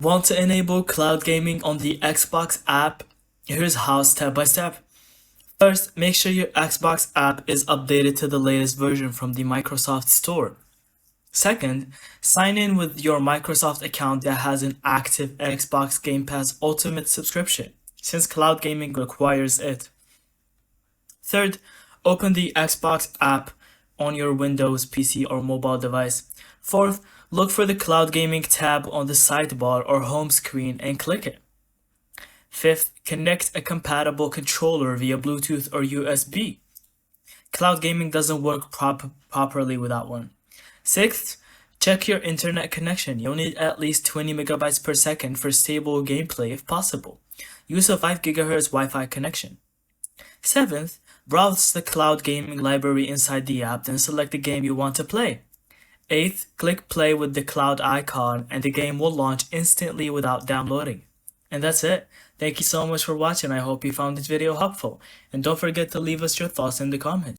Want to enable cloud gaming on the Xbox app? Here's how step by step. First, make sure your Xbox app is updated to the latest version from the Microsoft Store. Second, sign in with your Microsoft account that has an active Xbox Game Pass Ultimate subscription, since cloud gaming requires it. Third, open the Xbox app on your Windows, PC, or mobile device. Fourth, look for the Cloud Gaming tab on the sidebar or home screen and click it. Fifth, connect a compatible controller via Bluetooth or USB. Cloud gaming doesn't work properly without one. Sixth, check your internet connection. You'll need at least 20 megabytes per second for stable gameplay if possible. Use a 5 GHz Wi-Fi connection. Seventh, browse the cloud gaming library inside the app, then select the game you want to play. Eighth, click play with the cloud icon and the game will launch instantly without downloading. And that's it. Thank you so much for watching. I hope you found this video helpful. And don't forget to leave us your thoughts in the comments.